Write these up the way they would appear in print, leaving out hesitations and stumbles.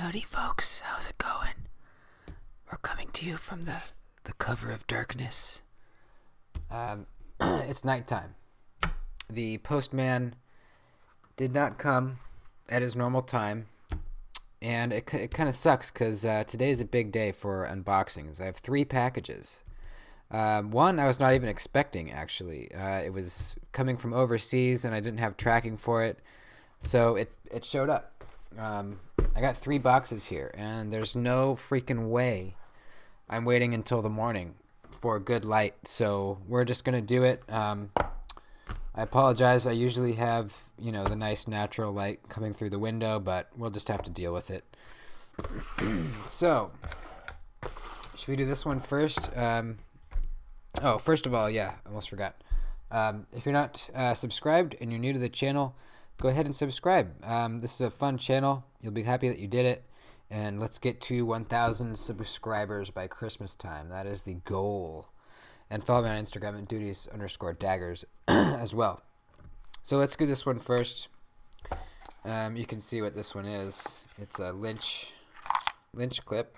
Howdy, folks. How's it going? We're coming to you from the cover of darkness. It's nighttime. The postman did not come at his normal time, and it kind of sucks because today is a big day for unboxings. I have 3 packages. One I was not even expecting, actually. It was coming from overseas, and I didn't have tracking for it, so it showed up. I got 3 boxes here, and there's no freaking way I'm waiting until the morning for good light, so we're just going to do it. I apologize. I usually have, the nice natural light coming through the window, but we'll just have to deal with it. So, should we do this one first? First of all, yeah, I almost forgot. If you're not subscribed and you're new to the channel, go ahead and subscribe. This is a fun channel. You'll be happy that you did it. And let's get to 1,000 subscribers by Christmas time. That is the goal. And follow me on Instagram at duties_daggers as well. So let's do this one first. You can see what this one is. It's a Lynch clip.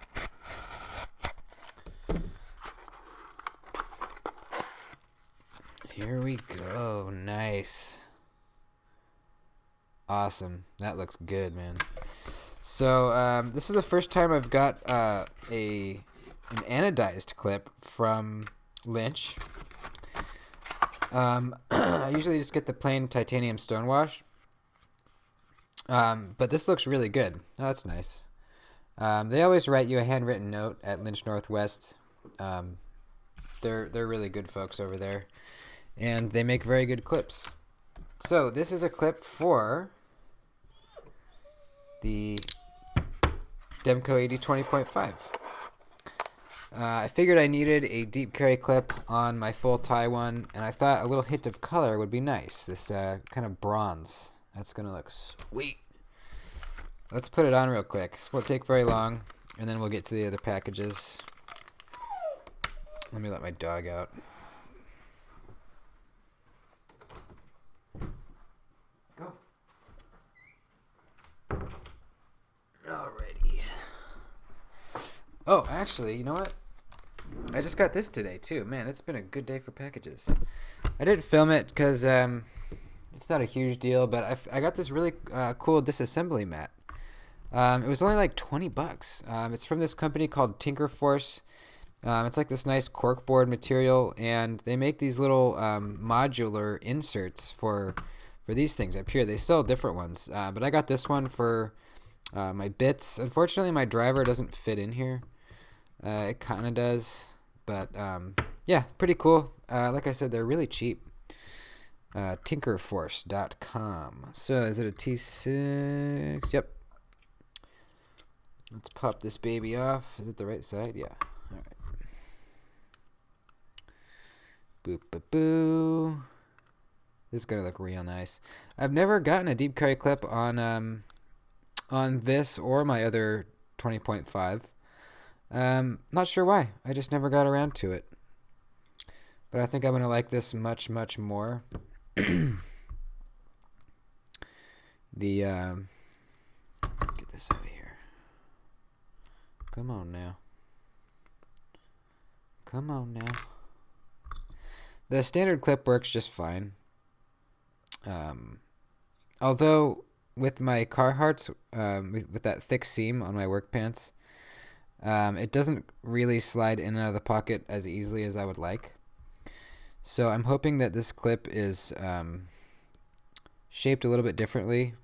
Here we go. Nice. Awesome. That looks good, man. So this is the first time I've got an anodized clip from Lynch. I usually just get the plain titanium stonewash. But this looks really good. Oh, that's nice. They always write you a handwritten note at Lynch Northwest. They're really good folks over there. And they make very good clips. So this is a clip for the Demco 8020.5. I figured I needed a deep carry clip on my full tie one, and I thought a little hint of color would be nice. This kind of bronze. That's going to look sweet. Let's put it on real quick. This won't take very long, and then we'll get to the other packages. Let me let my dog out. Go. Alrighty. Oh, actually, you know what? I just got this today, too. Man, it's been a good day for packages. I didn't film it because it's not a huge deal, but I got this really cool disassembly mat. It was only like $20. It's from this company called Tinker Force. It's like this nice corkboard material, and they make these little modular inserts for these things up here. They sell different ones, but I got this one for my bits. Unfortunately, my driver doesn't fit in here. It kind of does, but yeah, pretty cool. Like I said, they're really cheap. Tinkerforce.com. So is it a T6? Yep. Let's pop this baby off. Is it the right side? Yeah. All right. Boop, boop, boo. This is gonna look real nice. I've never gotten a deep carry clip on this or my other 20.5. Not sure why. I just never got around to it. But I think I'm gonna like this much, much more. Get this out of here. Come on now. Come on now. The standard clip works just fine. Although with my Carhartts, with that thick seam on my work pants, it doesn't really slide in and out of the pocket as easily as I would like. So I'm hoping that this clip is shaped a little bit differently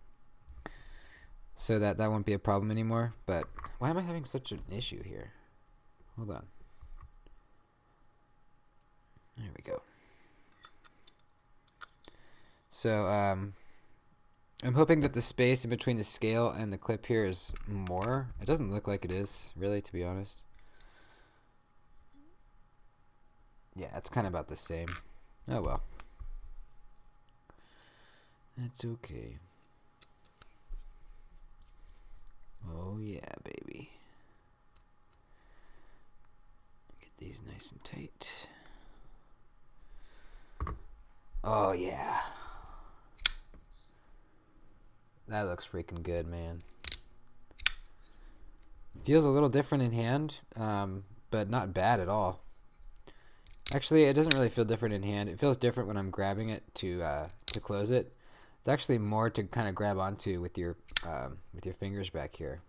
so that won't be a problem anymore. But why am I having such an issue here? Hold on. There we go. So I'm hoping that the space in between the scale and the clip here is more. It doesn't look like it is, really, to be honest. Yeah, it's kind of about the same. Oh well. That's okay. Oh yeah, baby. Get these nice and tight. Oh yeah. That looks freaking good, man. Feels a little different in hand, but not bad at all. Actually, it doesn't really feel different in hand. It feels different when I'm grabbing it to close it. It's actually more to kind of grab onto with your fingers back here.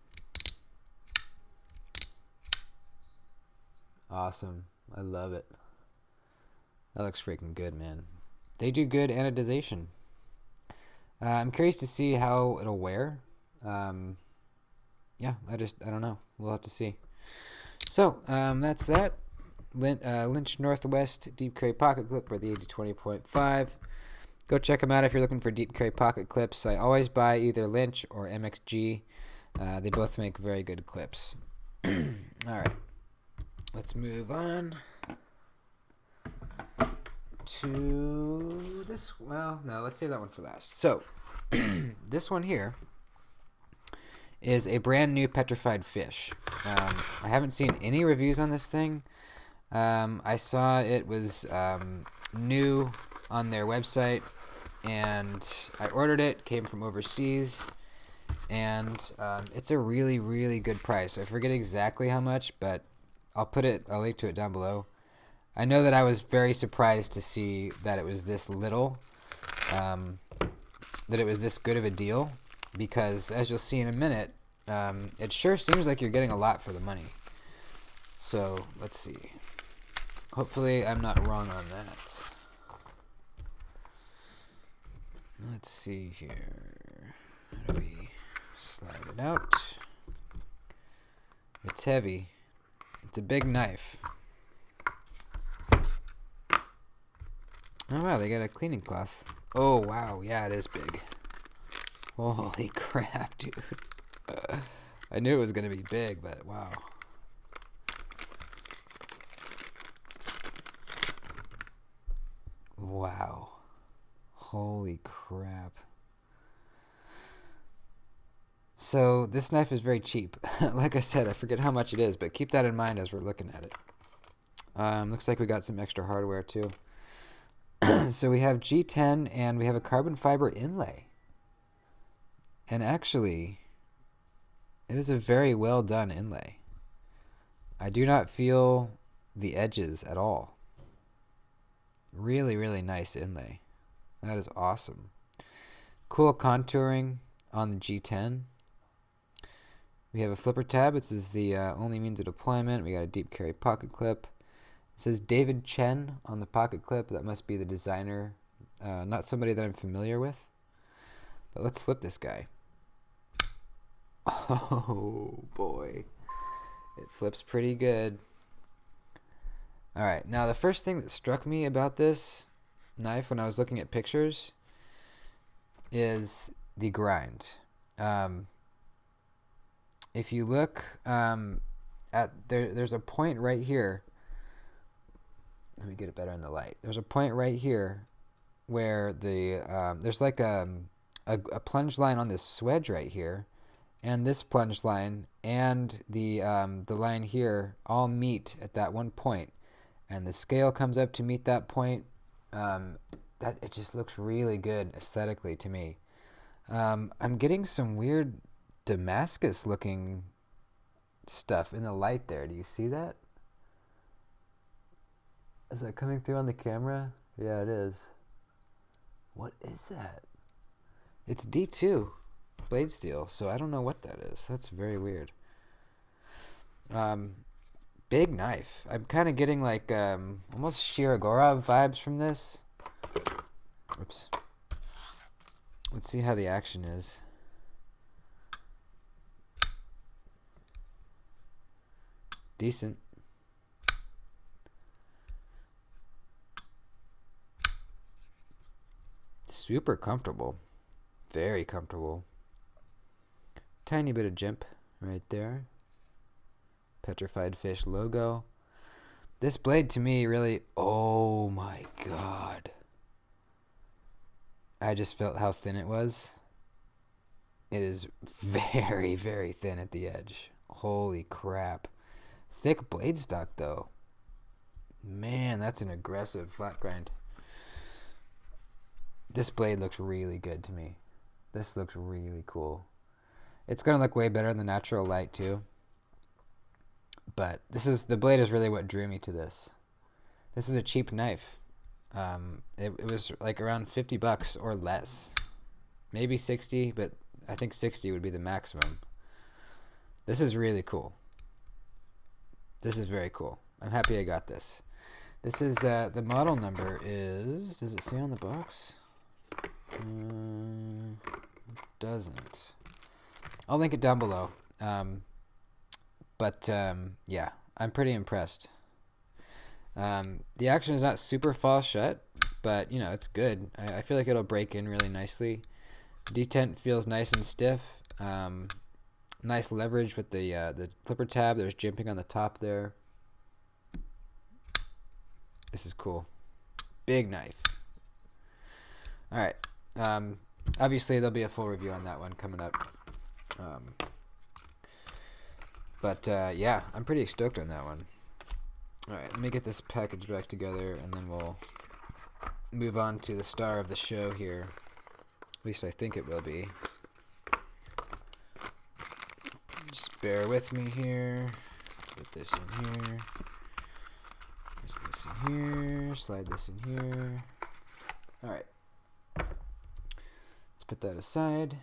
Awesome. I love it. That looks freaking good, man. They do good anodization. I'm curious to see how it'll wear. Yeah, I don't know. We'll have to see. So, that's that. Lynch Northwest Deep Carry Pocket Clip for the 8020.5. Go check them out if you're looking for deep carry pocket clips. I always buy either Lynch or MXG. They both make very good clips. All right. Let's move on to this. Well, no, let's save that one for last. So, this one here is a brand new petrified fish. I haven't seen any reviews on this thing. I saw it was new on their website, and I ordered it. Came from overseas, and it's a really, really good price. I forget exactly how much, but I'll link to it down below. I know that I was very surprised to see that it was this little, that it was this good of a deal, because as you'll see in a minute, it sure seems like you're getting a lot for the money. So let's see. Hopefully I'm not wrong on that. Let's see here. How do we slide it out? It's heavy. It's a big knife. Oh wow, they got a cleaning cloth. Oh wow, yeah, it is big. Holy crap, dude. I knew it was going to be big, but wow. Wow. Holy crap. So this knife is very cheap. Like I said, I forget how much it is, but keep that in mind as we're looking at it. Looks like we got some extra hardware too. So we have G10 and we have a carbon fiber inlay. And actually, it is a very well done inlay. I do not feel the edges at all. Really, really nice inlay. That is awesome. Cool contouring on the G10. We have a flipper tab. This is the only means of deployment. We got a deep carry pocket clip. It says David Chen on the pocket clip. That must be the designer. Not somebody that I'm familiar with. But let's flip this guy. Oh boy. It flips pretty good. Alright, now the first thing that struck me about this knife when I was looking at pictures is the grind. If you look at there's a point right here. Let me get it better in the light. There's a point right here where there's like a plunge line on this swedge right here, and this plunge line and the line here all meet at that one point, and the scale comes up to meet that point. That it just looks really good aesthetically to me. I'm getting some weird Damascus looking stuff in the light there. Do you see that? Is that coming through on the camera? Yeah, it is. What is that? It's D2 blade steel, so I don't know what that is. That's very weird. Big knife. I'm kind of getting like almost Shirogorov vibes from this. Oops. Let's see how the action is. Decent. Super comfortable. Very comfortable. Tiny bit of jimp right there. Petrified fish logo. This blade to me really, oh my god. I just felt how thin it was. It is very, very thin at the edge. Holy crap. Thick blade stock though. Man, that's an aggressive flat grind. This blade looks really good to me. This looks really cool. It's going to look way better in the natural light too. But the blade is really what drew me to this. This is a cheap knife. It was like around $50 or less, maybe 60, but I think 60 would be the maximum. This is really cool. This is very cool. I'm happy I got this. This is the model number is. Does it say on the box? It doesn't. I'll link it down below. Yeah, I'm pretty impressed. The action is not super fall shut, but you know it's good. I feel like it'll break in really nicely. Detent feels nice and stiff. Nice leverage with the flipper tab. There's jimping on the top there. This is cool. Big knife. All right. Obviously there'll be a full review on that one coming up. Yeah, I'm pretty stoked on that one. All right, let me get this package back together, and then we'll move on to the star of the show here. At least I think it will be. Just bear with me here. Put this in here. Place this in here. Slide this in here. All right. Let's put that aside.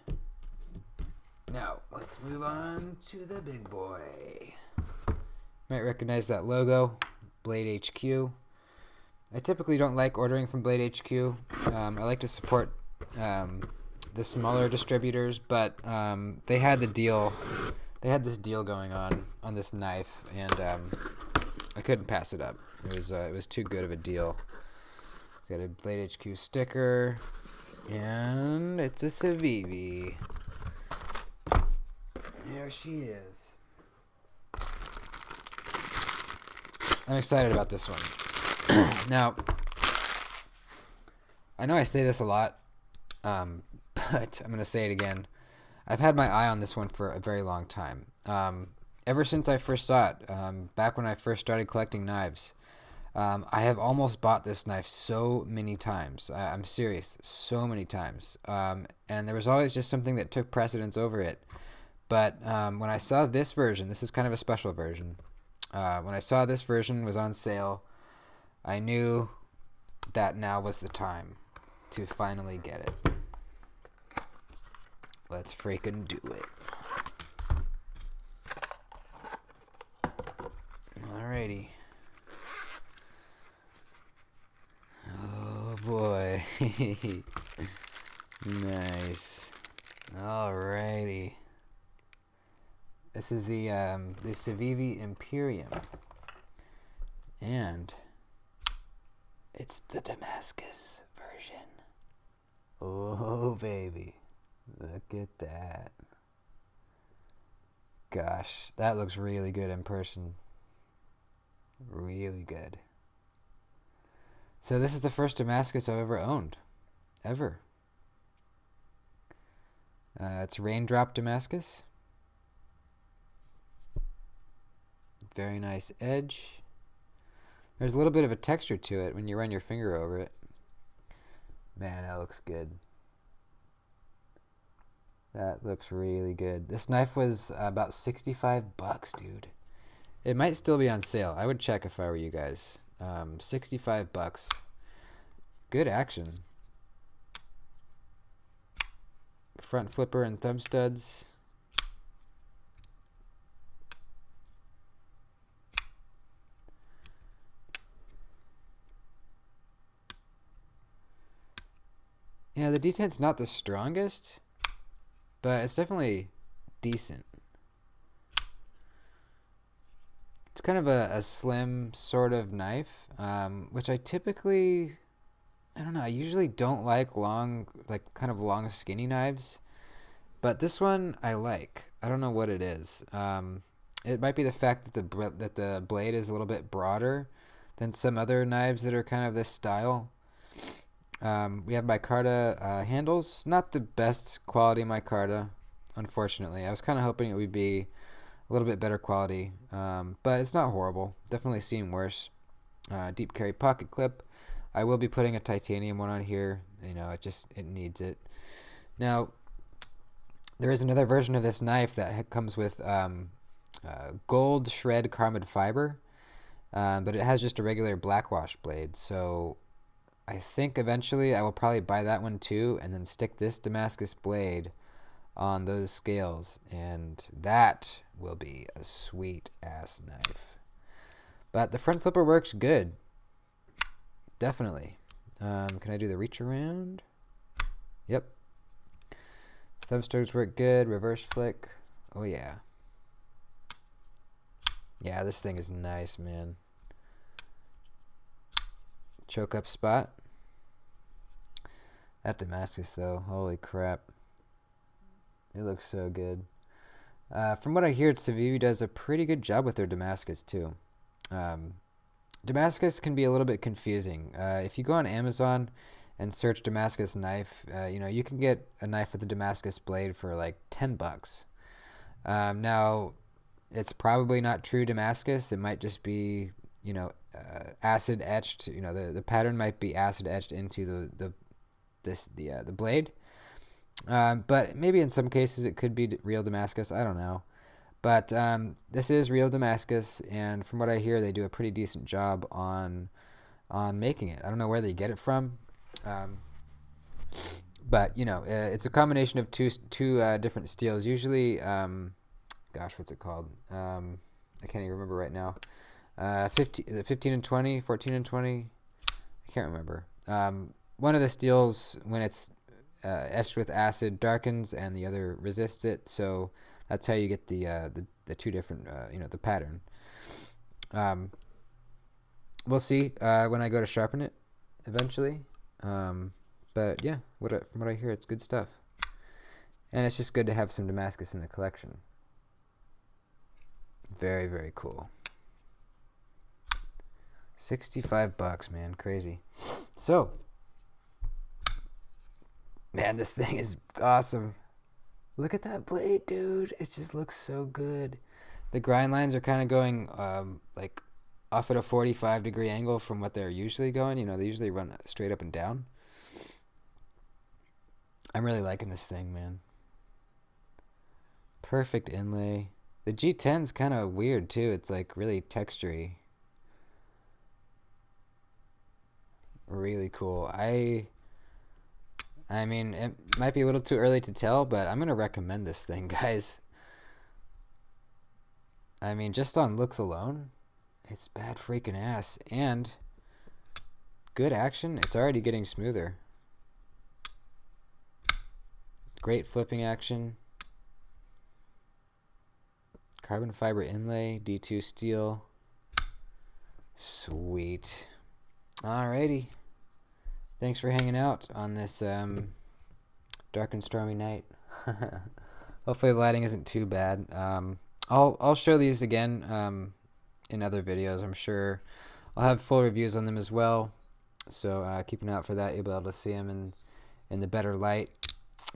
Now, let's move on to the big boy. Might recognize that logo, Blade HQ. I typically don't like ordering from Blade HQ. I like to support the smaller distributors, but they had the deal. They had this deal going on this knife, and I couldn't pass it up. It was too good of a deal. Got a Blade HQ sticker, and it's a Civivi. There she is. I'm excited about this one. Now, I know I say this a lot, but I'm going to say it again. I've had my eye on this one for a very long time. Ever since I first saw it, back when I first started collecting knives, I have almost bought this knife so many times. I'm serious, so many times. And there was always just something that took precedence over it. But when I saw this version, this is kind of a special version. When I saw this version was on sale, I knew that now was the time to finally get it. Let's freaking do it. Alrighty. Oh boy. Nice. Alrighty. This is the Civivi Imperium, and it's the Damascus version. Oh baby, look at that! Gosh, that looks really good in person. Really good. So this is the first Damascus I've ever owned, ever. It's Raindrop Damascus. Very nice edge. There's a little bit of a texture to it when you run your finger over it. Man, that looks good. That looks really good. This knife was about $65, dude. It might still be on sale. I would check if I were you guys. $65. Good action. Front flipper and thumb studs. Yeah, the detent's not the strongest, but it's definitely decent. It's kind of a slim sort of knife, which I typically, I don't know, I usually don't like long, like kind of long skinny knives, but this one I like. I don't know what it is. It might be the fact that the blade is a little bit broader than some other knives that are kind of this style. We have micarta handles. Not the best quality micarta, unfortunately. I was kind of hoping it would be a little bit better quality, but it's not horrible. Definitely seen worse. Deep carry pocket clip. I will be putting a titanium one on here. You know, it needs it. Now, there is another version of this knife that comes with gold shred carbon fiber, but it has just a regular blackwash blade. So I think eventually I will probably buy that one too, and then stick this Damascus blade on those scales, and that will be a sweet ass knife. But the front flipper works good, definitely. Can I do the reach around? Yep. Thumb strokes work good. Reverse flick. Oh yeah. Yeah, this thing is nice, man. Choke up spot. That Damascus though, holy crap. It looks so good. From what I hear, Civivi does a pretty good job with their Damascus too. Damascus can be a little bit confusing. If you go on Amazon and search Damascus knife, you can get a knife with a Damascus blade for like $10. Now, it's probably not true Damascus. It might just be, acid etched. The pattern might be acid etched into the blade. But maybe in some cases it could be real Damascus. I don't know. But this is real Damascus, and from what I hear, they do a pretty decent job on making it. I don't know where they get it from, but it's a combination of two different steels. Usually, what's it called? I can't even remember right now. 15 and 20, 14 and 20. I can't remember. One of the steels, when it's etched with acid, darkens, and the other resists it. So that's how you get the two different, the pattern. We'll see when I go to sharpen it eventually. But yeah, from what I hear, it's good stuff. And it's just good to have some Damascus in the collection. Very, very cool. $65, man. Crazy. So, man, this thing is awesome. Look at that blade, dude. It just looks so good. The grind lines are kind of going like off at a 45-degree angle from what they're usually going. They usually run straight up and down. I'm really liking this thing, man. Perfect inlay. The G10's kind of weird, too. It's like really textury. Really cool. I mean, it might be a little too early to tell, but I'm going to recommend this thing, guys. I mean, just on looks alone, it's bad freaking ass. And good action. It's already getting smoother. Great flipping action. Carbon fiber inlay, D2 steel. Sweet. Alrighty. Thanks for hanging out on this dark and stormy night. Hopefully the lighting isn't too bad. I'll show these again in other videos. I'm sure I'll have full reviews on them as well. So keep an eye out for that. You'll be able to see them in the better light.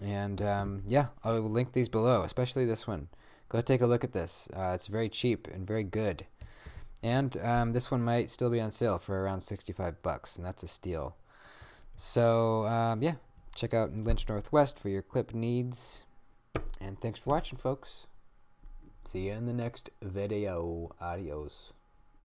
And yeah, I'll link these below, especially this one. Go take a look at this. It's very cheap and very good. And this one might still be on sale for around $65, and that's a steal. So yeah, check out Lynch Northwest for your clip needs. And thanks for watching, folks. See you in the next video. Adios.